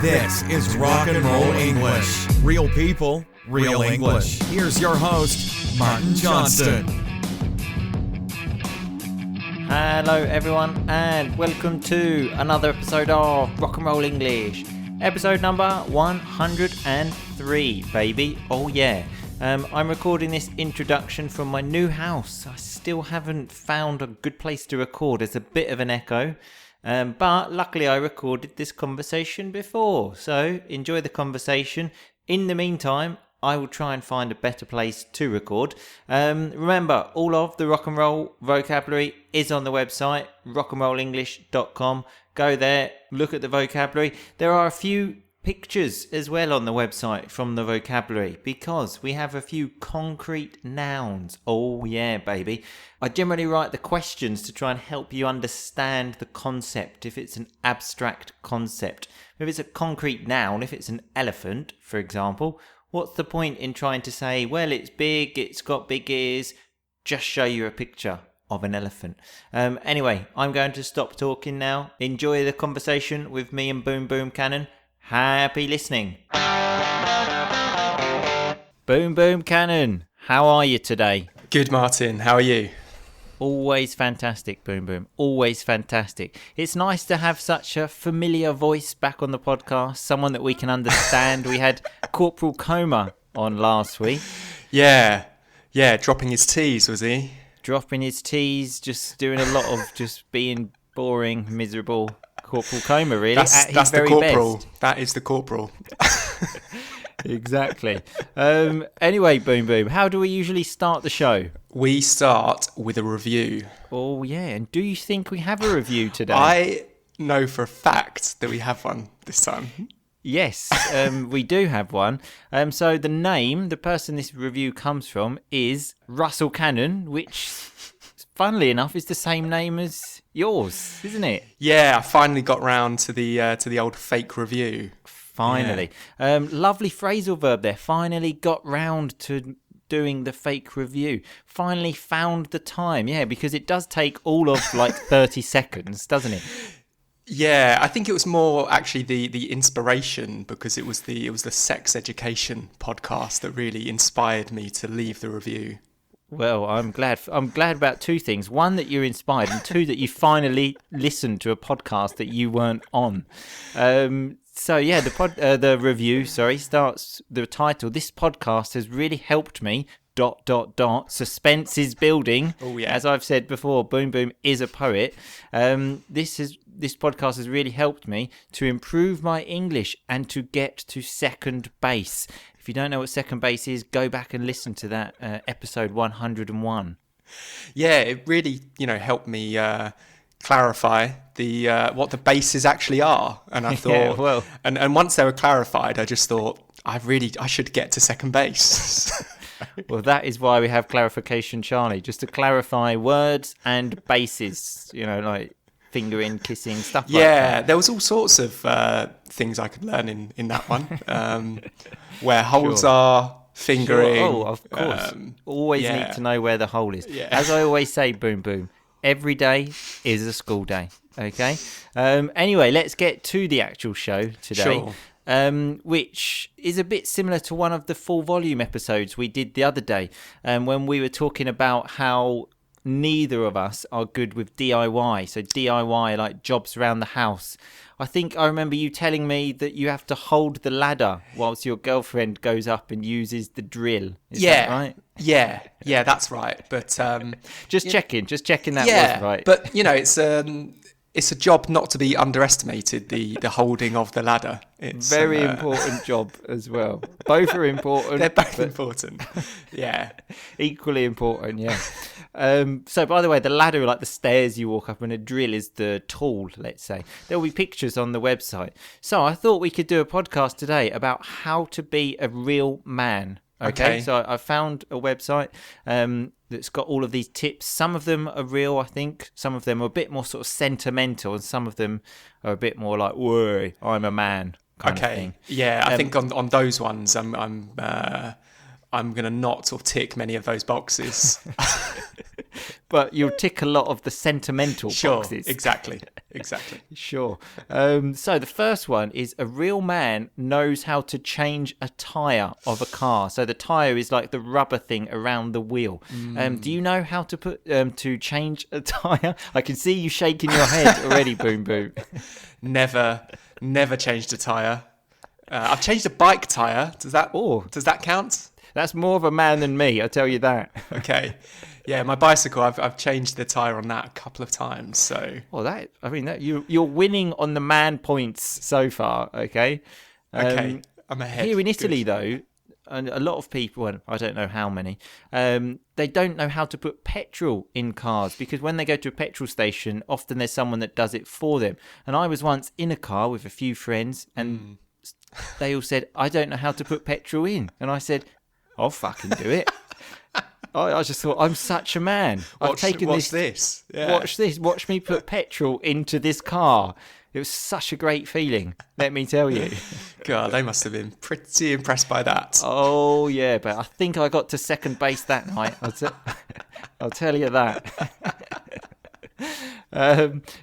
This is Rock and Roll English. Real people, real English. Here's your host, Martin Johnston. Hello everyone and welcome to another episode of Rock and Roll English. Episode number 103, baby. Oh yeah. I'm recording this introduction from my new house. I still haven't found a good place to record. There's a bit of an echo. But luckily I recorded this conversation before, so enjoy the conversation. In the meantime, I will try and find a better place to record. Remember, all of the rock and roll vocabulary is on the website, rockandrollenglish.com. Go there, look at the vocabulary. There are a few pictures as well on the website from the vocabulary because we have a few concrete nouns. Oh yeah, baby. I generally write the questions to try and help you understand the concept if it's an abstract concept. If it's a concrete noun, if it's an elephant, for example, what's the point in trying to say, well, it's big, it's got big ears, just show you a picture of an elephant. Anyway, I'm going to stop talking now. Enjoy the conversation with me and Boom Boom Cannon. Happy listening. Boom Boom Cannon, how are you today? Good, Martin. How are you? Always fantastic, Boom Boom. Always fantastic. It's nice to have such a familiar voice back on the podcast, someone that we can understand. We had Corporal Coma on last week. Yeah, dropping his T's, was he? Dropping his T's, just doing a lot of just being boring, miserable. Corporal Coma, really. That's the corporal. Best. That is the corporal. Exactly. Anyway, Boom Boom, how do we usually start the show? We start with a review. Oh, yeah. And do you think we have a review today? I know for a fact that we have one this time. Yes, we do have one. So the person this review comes from is Russell Cannon, which, funnily enough, is the same name as yours, isn't it? Yeah, I finally got round to the old fake review. Finally. Yeah. Lovely phrasal verb there. Finally got round to doing the fake review. Finally found the time. Yeah, because it does take all of like 30 seconds, doesn't it? Yeah, I think it was more actually the inspiration because it was the sex education podcast that really inspired me to leave the review. Well, I'm glad about two things. One, that you're inspired, and two, that you finally listened to a podcast that you weren't on. So yeah, the review, starts the title. This podcast has really helped me. ... Suspense is building. Oh yeah. As I've said before, Boom Boom is a poet. This podcast has really helped me to improve my English and to get to second base. If you don't know what second base is, go back and listen to that episode 101. Yeah, it really helped me clarify what the bases actually are, and I thought, and once they were clarified, I just thought I should get to second base. Well, that is why we have Clarification Charlie, just to clarify words and bases, like fingering, kissing, stuff like that. Yeah, there was all sorts of things I could learn in that one, where holes are, fingering. Sure. Oh, of course. Always need to know where the hole is. Yeah. As I always say, Boom Boom, every day is a school day, okay? Anyway, let's get to the actual show today. Sure. Which is a bit similar to one of the full volume episodes we did the other day, when we were talking about how neither of us are good with DIY. So DIY, like jobs around the house. I think I remember you telling me that you have to hold the ladder whilst your girlfriend goes up and uses the drill. Is that right? Yeah, that's right. But just checking that was right. But it's a job not to be underestimated, the holding of the ladder. It's very important job as well. Both are important. They're both important. Yeah. Equally important, yeah. So, by the way, the ladder, like the stairs you walk up, and a drill is the tool, let's say. There will be pictures on the website. So I thought we could do a podcast today about how to be a real man. Okay. So I found a website that's got all of these tips. Some of them are real, I think. Some of them are a bit more sort of sentimental, and some of them are a bit more like, whoa, I'm a man kind of thing. Yeah, I think on those ones, I'm going to not sort of tick many of those boxes. but you'll tick a lot of the sentimental boxes. Exactly. Sure. So the first one is a real man knows how to change a tyre of a car. So the tyre is like the rubber thing around the wheel. Do you know how to change a tyre? I can see you shaking your head already, Boom Boom. Never changed a tyre. I've changed a bike tyre. Does that count? That's more of a man than me, I tell you that. Okay. Yeah, my bicycle, I've changed the tyre on that a couple of times, so... Well, you're winning on the man points so far, okay? Okay, I'm ahead. Here in Italy, though, and a lot of people, and I don't know how many, they don't know how to put petrol in cars, because when they go to a petrol station, often there's someone that does it for them. And I was once in a car with a few friends, and they all said, I don't know how to put petrol in. And I said, I'll fucking do it. I just thought, I'm such a man. Watch this. Yeah. Watch this. Watch me put petrol into this car. It was such a great feeling, let me tell you. God, they must have been pretty impressed by that. Oh, yeah, but I think I got to second base that night. I'll tell you that.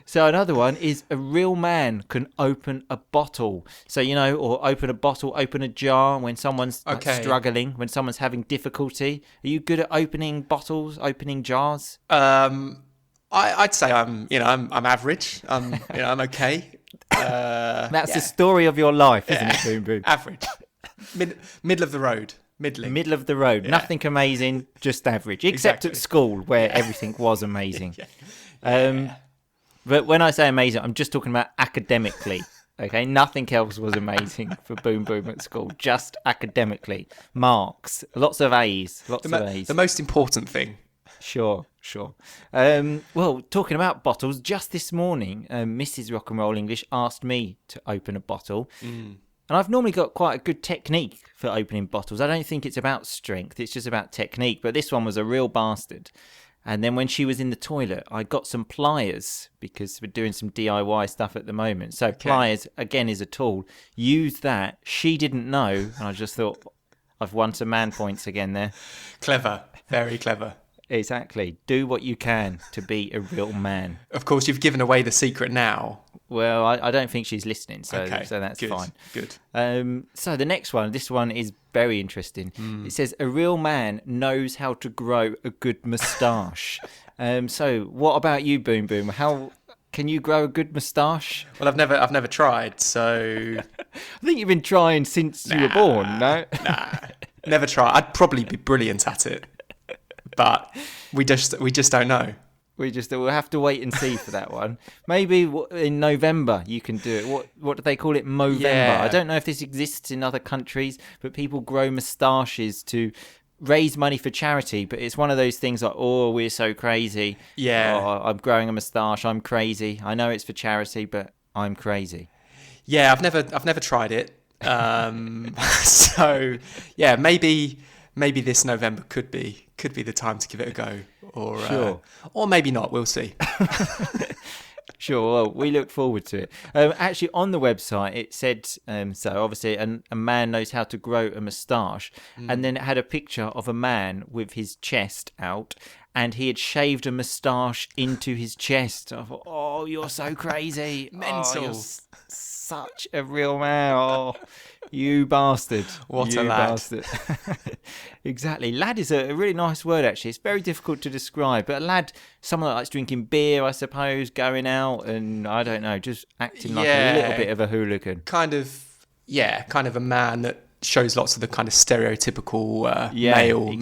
So another one is a real man can open a bottle. So, or open a bottle, open a jar when someone's struggling, when someone's having difficulty. Are you good at opening bottles, opening jars? I'd say I'm average. I'm okay. That's the story of your life, isn't it, Boom Boom? Average. Middle of the road. Middle of the road. Yeah. Nothing amazing, just average. Except at school, where everything was amazing. But when I say amazing, I'm just talking about academically. Okay, nothing else was amazing for Boom Boom at school, just academically. Marks, lots of A's, The most important thing. Sure. Well, talking about bottles, just this morning, Mrs. Rock and Roll English asked me to open a bottle. And I've normally got quite a good technique for opening bottles. I don't think it's about strength, it's just about technique. But this one was a real bastard. And then when she was in the toilet, I got some pliers because we're doing some DIY stuff at the moment. So pliers, again, is a tool. Use that. She didn't know. And I just thought, I've won some man points again there. Clever. Very clever. Exactly. Do what you can to be a real man. Of course, you've given away the secret now. Well, I don't think she's listening, so that's good, fine. Good. So the next one, this one is very interesting. It says, a real man knows how to grow a good moustache. So what about you, Boom Boom? How can you grow a good moustache? Well, I've never tried, so... I think you've been trying since you were born, no? Nah, never tried. I'd probably be brilliant at it, but we just don't know. We'll have to wait and see for that one. Maybe in November you can do it. What do they call it? Movember. Yeah. I don't know if this exists in other countries, but people grow moustaches to raise money for charity. But it's one of those things like, oh, we're so crazy. Yeah. Oh, I'm growing a moustache. I'm crazy. I know it's for charity, but I'm crazy. Yeah, I've never tried it. So yeah, maybe this November could be the time to give it a go. Or maybe not. We'll see. Sure. Well, we look forward to it. Actually, on the website, it said, so obviously a man knows how to grow a moustache. And then it had a picture of a man with his chest out, and he had shaved a moustache into his chest. I thought, oh, you're so crazy. Mental. Oh, you're such a real man. Oh, you bastard. What a lad. Bastard. Exactly. Lad is a really nice word, actually. It's very difficult to describe. But a lad, someone that likes drinking beer, I suppose, going out and, I don't know, just acting like a little bit of a hooligan. Kind of a man that shows lots of the kind of stereotypical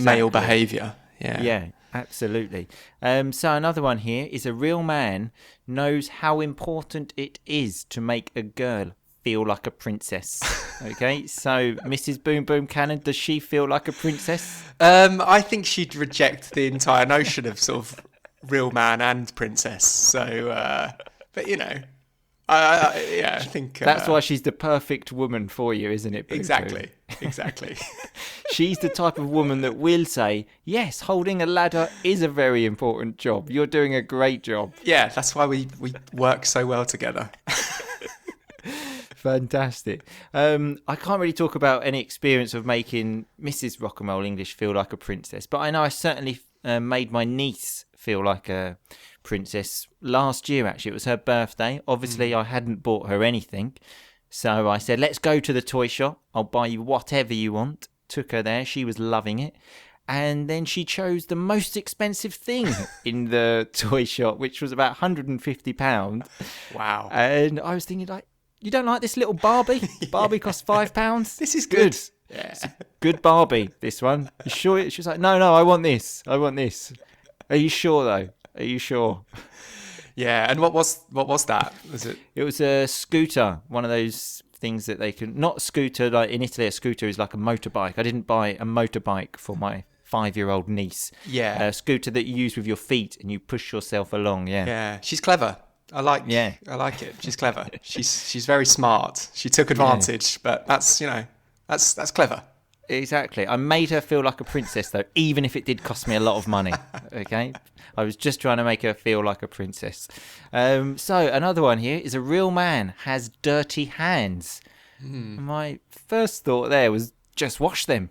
male behaviour. Yeah, absolutely. So another one here is a real man knows how important it is to make a girl feel like a princess. Okay, so Mrs. Boom Boom Cannon, does she feel like a princess? I think she'd reject the entire notion of sort of real man and princess. So, but you know, I think that's why she's the perfect woman for you, isn't it? Boom Exactly. She's the type of woman that will say, yes, holding a ladder is a very important job. You're doing a great job. Yeah, that's why we work so well together. Fantastic. I can't really talk about any experience of making Mrs. Rock and Roll English feel like a princess, but I know I certainly made my niece feel like a princess last year, actually. It was her birthday. Obviously, I hadn't bought her anything. So I said, let's go to the toy shop. I'll buy you whatever you want. Took her there. She was loving it. And then she chose the most expensive thing in the toy shop, which was about £150. Wow. And I was thinking, like, you don't like this little Barbie? Barbie costs £5. This is good. Yeah. It's a good Barbie, this one. You sure? She was like, no, I want this. I want this. Are you sure, though? Are you sure? Yeah, and what was that? Was it? It was a scooter, one of those things that they can... Not scooter, like in Italy, a scooter is like a motorbike. I didn't buy a motorbike for my 5-year-old niece. Yeah. A scooter that you use with your feet and you push yourself along, yeah. Yeah, she's clever. I like it. She's clever. She's very smart. She took advantage, but that's clever. Exactly. I made her feel like a princess, though, even if it did cost me a lot of money. Okay? I was just trying to make her feel like a princess. So another one here is a real man has dirty hands. My first thought there was just wash them.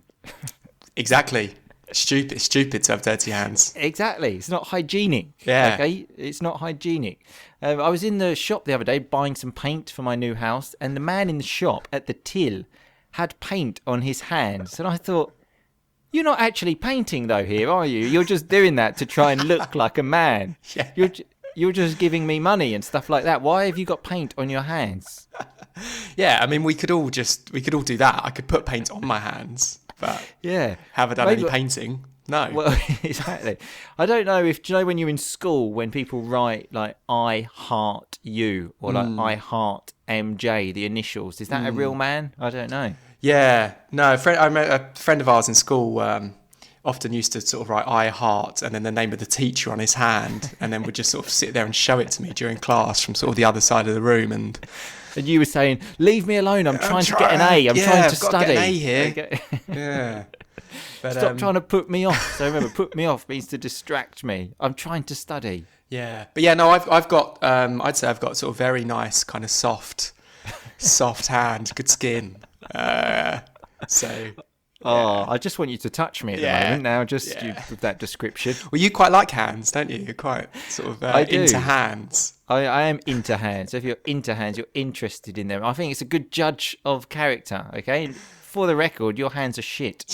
Exactly. Stupid to have dirty hands. Exactly. It's not hygienic. Yeah. Okay? It's not hygienic. I was in the shop the other day buying some paint for my new house, and the man in the shop at the till had paint on his hands. And I thought, you're not actually painting, though, here, are you? You're just doing that to try and look like a man. Yeah. You're just giving me money and stuff like that. Why have you got paint on your hands? Yeah, I mean, we could all do that. I could put paint on my hands, but have I done any painting? No. Well, exactly. I don't know do you know when you're in school, when people write like I heart you or like I heart MJ, the initials, is that a real man? I don't know. Yeah, no. A friend of ours in school often used to sort of write I heart and then the name of the teacher on his hand, and then would just sort of sit there and show it to me during class from sort of the other side of the room. And you were saying, leave me alone, I'm trying to get an A, I'm trying to study. Got to get an A here. Okay. Yeah. But, stop trying to put me off. So remember, put me off means to distract me. I'm trying to study. Yeah. But yeah, no, I've got, I'd say I've got sort of very nice kind of soft hand, good skin. So... Oh, I just want you to touch me at the moment now, with that description. Well, you quite like hands, don't you? You're quite sort of into hands. I am into hands. So if you're into hands, you're interested in them. I think it's a good judge of character, okay? For the record, your hands are shit,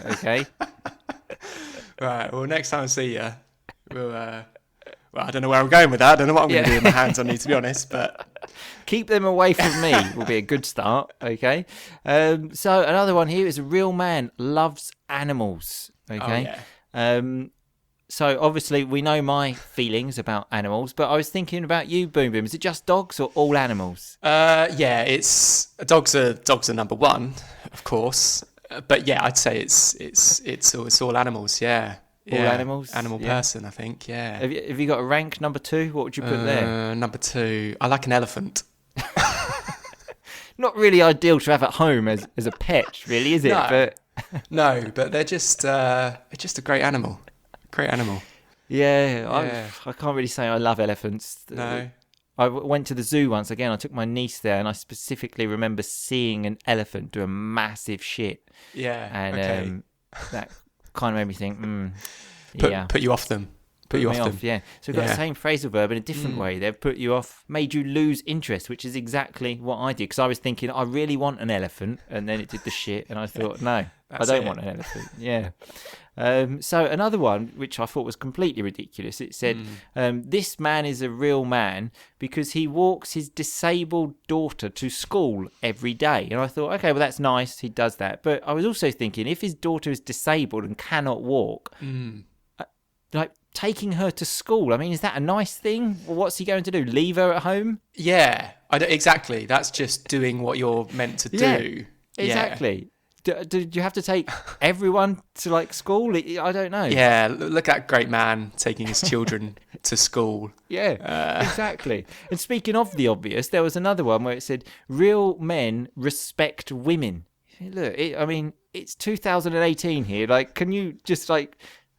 okay? Right, well, next time I see you, well, I don't know where I'm going with that. I don't know what I'm going to do with my hands on you, to be honest, but... Keep them away from me will be a good start, okay? So another one here is a real man loves animals, okay? Oh, yeah. So obviously we know my feelings about animals, but I was thinking about you, Boom Boom. Is it just dogs or all animals? Yeah, it's dogs are number one, of course. But yeah, I'd say it's all animals, yeah. All animals? Animal person, I think, yeah. Have you got a rank number 2? What would you put there? Number 2, I like an elephant. Not really ideal to have at home as a pet, really, is it? No, but no, but they're just a great animal. Great animal. Yeah. I can't really say I love elephants. No. I went to the zoo once again. I took my niece there, and I specifically remember seeing an elephant do a massive shit. Yeah. And that kind of made me think, Put you off them. Put you off them. Yeah. So we've got the same phrasal verb in a different way. They've put you off, made you lose interest, which is exactly what I did. Because I was thinking, I really want an elephant, and then it did the shit, and I thought, no, I don't want an elephant. Yeah. So another one, which I thought was completely ridiculous, it said, this man is a real man because he walks his disabled daughter to school every day. And I thought, okay, well, that's nice. He does that. But I was also thinking, if his daughter is disabled and cannot walk, like taking her to school, I mean, is that a nice thing? Well, what's he going to do? Leave her at home? Yeah, exactly. That's just doing what you're meant to do. Exactly. Do you have to take everyone to like school? I don't know. Yeah, look at that great man taking his children to school. Yeah, exactly. And speaking of the obvious, there was another one where it said, real men respect women. Look, it's 2018 here. Like, can you just like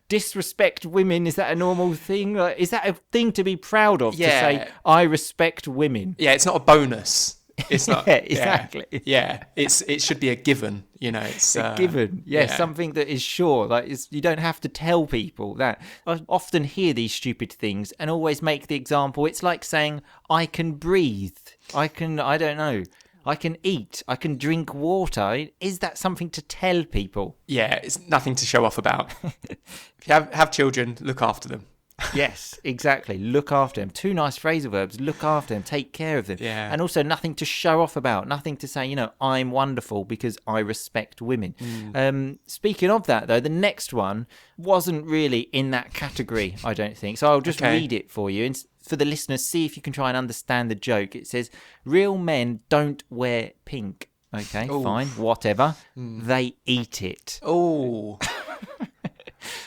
disrespect women? Is that a normal thing? Like, is that a thing to be proud of, to say, I respect women? Yeah, it's not a bonus. It's not. Yeah, exactly. It should be a given. It's a given. Something that is sure. Like you don't have to tell people that. I often hear these stupid things and always make the example. It's like saying, I can breathe. I don't know. I can eat. I can drink water. Is that something to tell people? Yeah, it's nothing to show off about. If you have children, look after them. Yes, exactly. Look after them. 2 nice phrasal verbs. Look after them. Take care of them. Yeah. And also nothing to show off about. Nothing to say, I'm wonderful because I respect women. Speaking of that, though, the next one wasn't really in that category, I don't think. So I'll just read it for you. And for the listeners, see if you can try and understand the joke. It says, real men don't wear pink. Okay, fine, whatever. They eat it. Oh.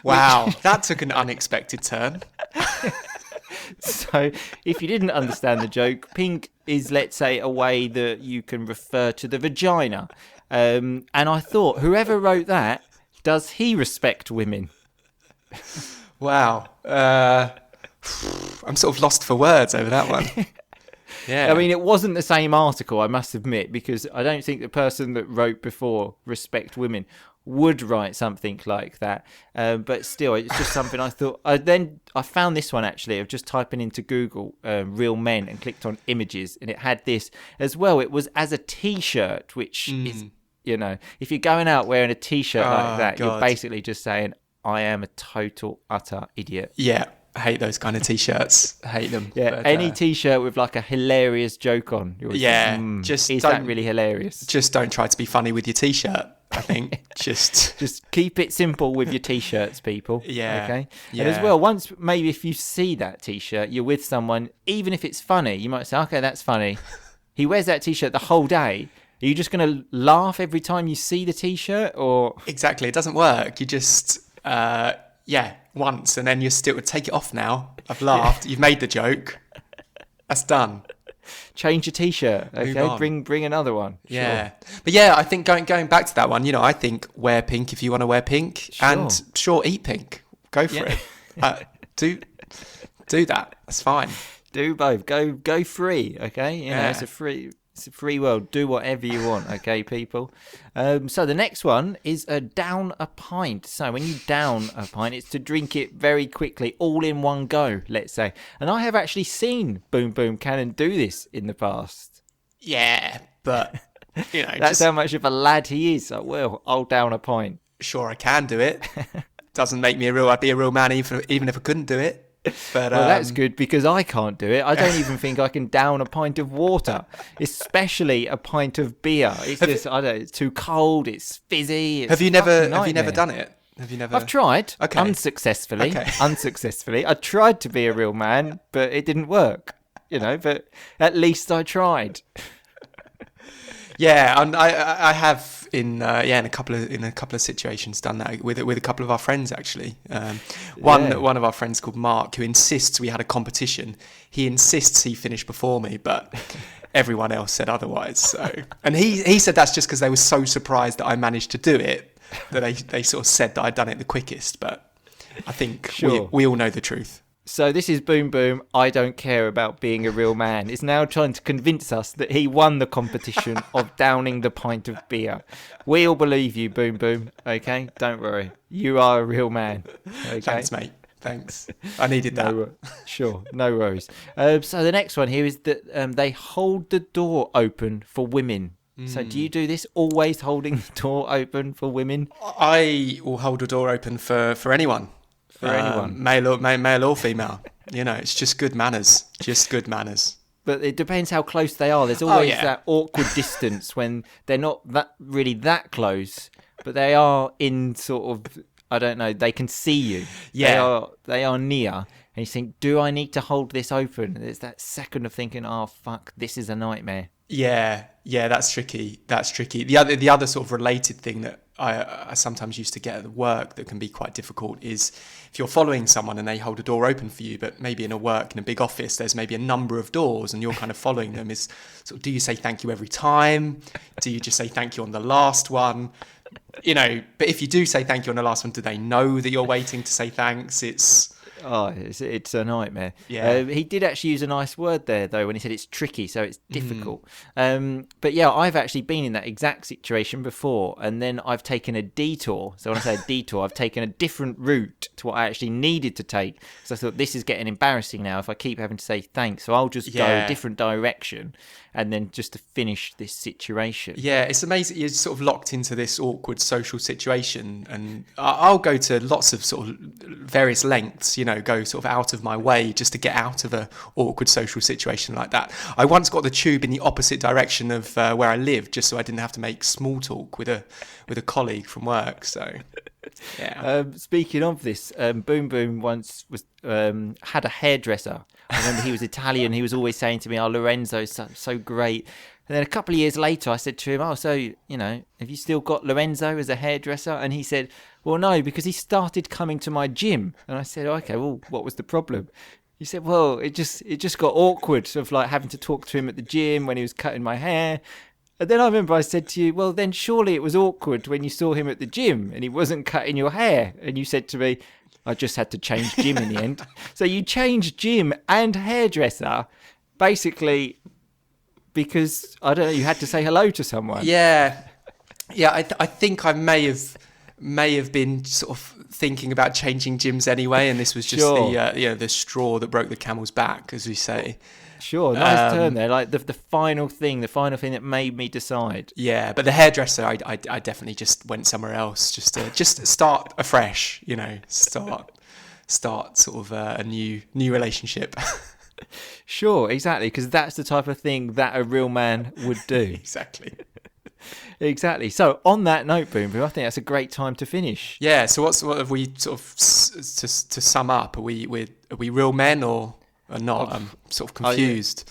Wow, that took an unexpected turn. So, if you didn't understand the joke, pink is, let's say, a way that you can refer to the vagina. And I thought, whoever wrote that, does he respect women? Wow. I'm sort of lost for words over that one. Yeah. I mean, it wasn't the same article, I must admit, because I don't think the person that wrote before respect women would write something like that. But still, it's just something I thought. I found this one actually of just typing into Google real men and clicked on images, and it had this as well. It was as a T-shirt, which is, if you're going out wearing a T-shirt like that, you're basically just saying, I am a total, utter idiot. Yeah. I hate those kind of T-shirts. I hate them. Yeah, but, any T-shirt with like a hilarious joke on. Is that really hilarious? Just don't try to be funny with your T-shirt. I think just keep it simple with your T-shirts, people. Yeah. Okay. Yeah. And as well, once maybe if you see that T-shirt, you're with someone, even if it's funny, you might say, "Okay, that's funny." He wears that T-shirt the whole day. Are you just going to laugh every time you see the T-shirt, or exactly? It doesn't work. You just once, and then you still take it off. Now I've laughed. You've made the joke. That's done. Change your T-shirt, okay? Bring another one. Yeah, sure. But I think going back to that one, I think wear pink if you want to wear pink, and eat pink. Go for it. Do that. That's fine. Do both. Go free. Okay, it's a free world. Do whatever you want. Okay, people. So the next one is down a pint. So when you down a pint, it's to drink it very quickly, all in one go, let's say. And I have actually seen Boom Boom Cannon do this in the past. Yeah, but that's how much of a lad he is. Like, well, I'll down a pint. Sure, I can do it. Doesn't make me I'd be a real man even if I couldn't do it. But, well, that's good because I can't do it. I don't even think I can down a pint of water, especially a pint of beer. It's just, it's too cold. It's fizzy. Have you never done it? I've tried. Okay. Unsuccessfully. I tried to be a real man, but it didn't work. But at least I tried. Yeah, and I have in a couple of situations done that with a couple of our friends actually. One of our friends called Mark, who insists we had a competition. He insists he finished before me, but everyone else said otherwise. So, and he said that's just because they were so surprised that I managed to do it that they sort of said that I'd done it the quickest. But I think we all know the truth. So this is Boom Boom. I don't care about being a real man. Is now trying to convince us that he won the competition of downing the pint of beer. We all believe you, Boom Boom. Okay, don't worry. You are a real man. Okay? Thanks, mate. Thanks. I needed that. Sure, no worries. So the next one here is that they hold the door open for women. So do you do this, always holding the door open for women? I will hold the door open for anyone. For anyone, male or female, it's just good manners. But it depends how close they are. There's always that awkward distance when they're not that close, but they are in sort of, I don't know, they can see you. Yeah, they are near, and you think, do I need to hold this open? And there's that second of thinking, oh fuck, this is a nightmare. Yeah, that's tricky. The other sort of related thing that I sometimes used to get at work that can be quite difficult is if you're following someone and they hold a door open for you, but maybe in a big office, there's maybe a number of doors and you're kind of following them. Is sort of, do you say thank you every time? Do you just say thank you on the last one? But if you do say thank you on the last one, do they know that you're waiting to say thanks? Oh, it's a nightmare. Yeah. He did actually use a nice word there, though, when he said it's tricky, so it's difficult. But yeah, I've actually been in that exact situation before, and then I've taken a detour. So when I say a detour, I've taken a different route to what I actually needed to take. So I thought, this is getting embarrassing now if I keep having to say thanks. So I'll just go a different direction, and then just to finish this situation. Yeah, it's amazing. You're sort of locked into this awkward social situation, and I'll go to lots of sort of various lengths, go sort of out of my way just to get out of a awkward social situation like that. I once got the tube in the opposite direction of where I lived, just so I didn't have to make small talk with a colleague from work. So, yeah. Speaking of this, Boom Boom once had a hairdresser. I remember he was Italian. He was always saying to me, "Oh, Lorenzo's so great." And then a couple of years later, I said to him, "Oh, so, have you still got Lorenzo as a hairdresser?" And he said, "Well, no, because he started coming to my gym." And I said, "Okay, well, what was the problem?" He said, "Well, it just got awkward, sort of like having to talk to him at the gym when he was cutting my hair." And then I remember I said to you, "Well, then surely it was awkward when you saw him at the gym and he wasn't cutting your hair." And you said to me, "I just had to change gym in the end." So you changed gym and hairdresser, basically, because, I don't know, you had to say hello to someone. Yeah. I think I may have been sort of thinking about changing gyms anyway, and this was just the straw that broke the camel's back, as we say. Sure, nice turn there. Like the final thing that made me decide. Yeah, but the hairdresser, I definitely just went somewhere else, just to start afresh. Start sort of a new relationship. Sure, exactly, because that's the type of thing that a real man would do. Exactly. Exactly. So on that note, Boom Boom, I think that's a great time to finish. Yeah. So what have we sort of to sum up? Are we real men or not? I'm sort of confused.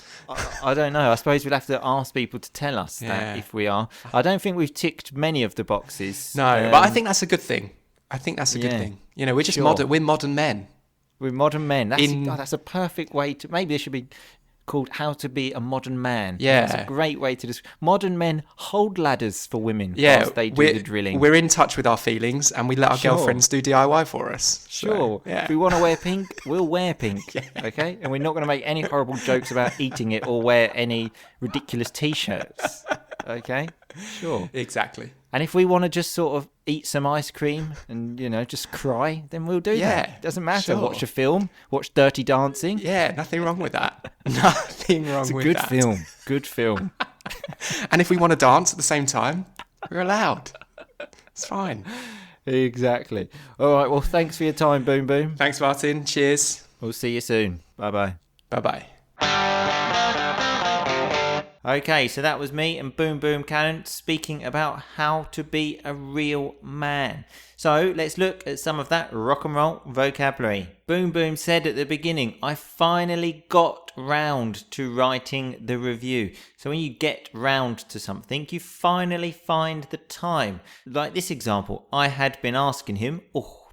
I don't know. I suppose we'll have to ask people to tell us that if we are. I don't think we've ticked many of the boxes. No, but I think that's a good thing. I think that's a good thing. We're just modern. We're modern men. We're modern men. That's a perfect way to. Maybe this should be called "How to Be a Modern Man." Yeah, that's a great way to describe. Modern men hold ladders for women. Whilst they do the drilling. We're in touch with our feelings, and we let our girlfriends do DIY for us. Sure. So, if we want to wear pink, we'll wear pink. Okay, and we're not going to make any horrible jokes about eating it or wear any ridiculous T-shirts. Okay. Sure. Exactly. And if we want to just sort of eat some ice cream and, just cry, then we'll do that. It doesn't matter. Sure. Watch a film, watch Dirty Dancing. Yeah, nothing wrong with that. Nothing wrong with that. It's a good film. And if we want to dance at the same time, we're allowed. It's fine. Exactly. All right, well, thanks for your time, Boom Boom. Thanks, Martin. Cheers. We'll see you soon. Bye-bye. Bye-bye. Okay, so that was me and Boom Boom Cannon speaking about how to be a real man. So let's look at some of that rock and roll vocabulary. Boom Boom said at the beginning, "I finally got round to writing the review." So when you get round to something, you finally find the time. Like this example, I had been asking him,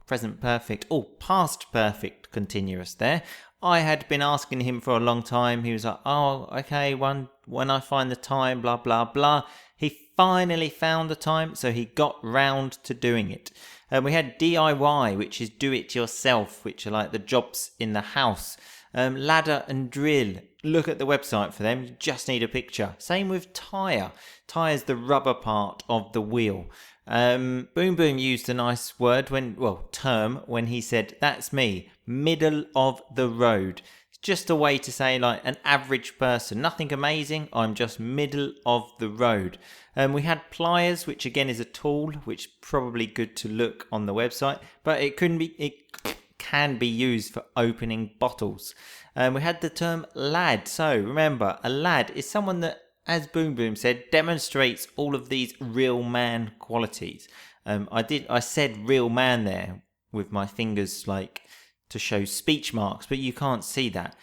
present perfect, past perfect continuous there. I had been asking him for a long time. He was like, "Oh, okay, when I find the time, blah, blah, blah." He finally found the time, so he got round to doing it. We had DIY, which is do it yourself, which are like the jobs in the house. Ladder and drill. Look at the website for them. You just need a picture. Same with tyre. Tyre is the rubber part of the wheel. Boom Boom used a nice term when he said, "That's me, middle of the road." It's just a way to say like an average person, nothing amazing, I'm just middle of the road. We had pliers, which again is a tool, which is probably good to look on the website, but it can be used for opening bottles. We had the term lad. So remember, a lad is someone that, as Boom Boom said, demonstrates all of these real man qualities. I said real man there with my fingers like to show speech marks, but you can't see that.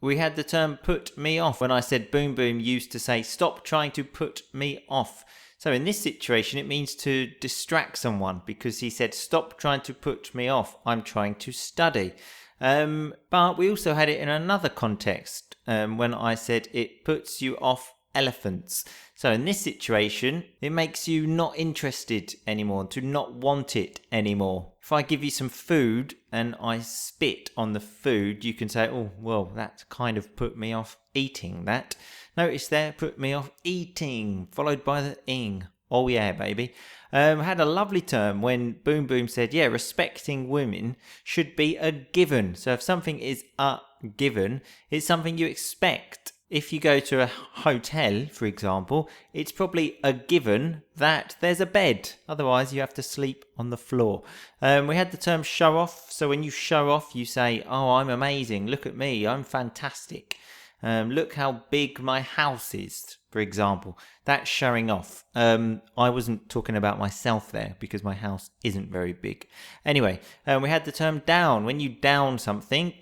We had the term put me off when I said Boom Boom used to say stop trying to put me off. So in this situation, it means to distract someone because he said stop trying to put me off. I'm trying to study. But we also had it in another context when I said it puts you off elephants. So in this situation, it makes you not interested anymore, to not want it anymore. If I give you some food and I spit on the food, you can say, oh, well, that kind of put me off eating that. Notice there, put me off eating, followed by the ing. Oh yeah, baby. Had a lovely term when Boom Boom said, yeah, respecting women should be a given. So if something is a given, it's something you expect. If you go to a hotel, for example, it's probably a given that there's a bed. Otherwise, you have to sleep on the floor. We had the term show off. So when you show off, you say, oh, I'm amazing. Look at me. I'm fantastic. Look how big my house is, for example. That's showing off. I wasn't talking about myself there because my house isn't very big. Anyway, we had the term down. When you down something,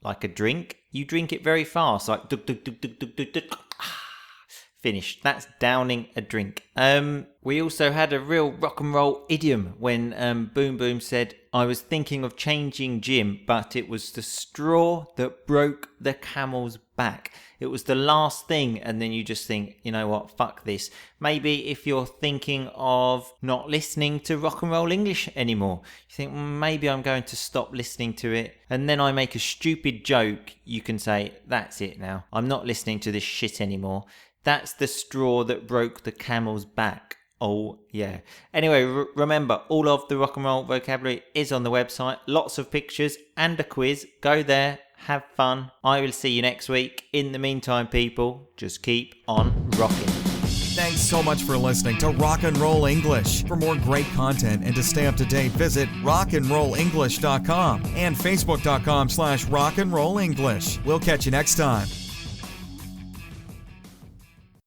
like a drink, you drink it very fast, like duk, duk, duk, duk, duk, duk, duk. Finished. That's downing a drink. We also had a real rock and roll idiom when Boom Boom said, I was thinking of changing gym, but it was the straw that broke the camel's back. It was the last thing, and then you just think, you know what, fuck this. Maybe if you're thinking of not listening to Rock and Roll English anymore, you think, maybe I'm going to stop listening to it, and then I make a stupid joke, you can say, that's it now. I'm not listening to this shit anymore. That's the straw that broke the camel's back. Oh, yeah. Anyway, remember, all of the rock and roll vocabulary is on the website. Lots of pictures and a quiz. Go there, have fun. I will see you next week. In the meantime, people, just keep on rocking. Thanks so much for listening to Rock and Roll English. For more great content and to stay up to date, visit rockandrollenglish.com and facebook.com/rockandrollenglish. We'll catch you next time.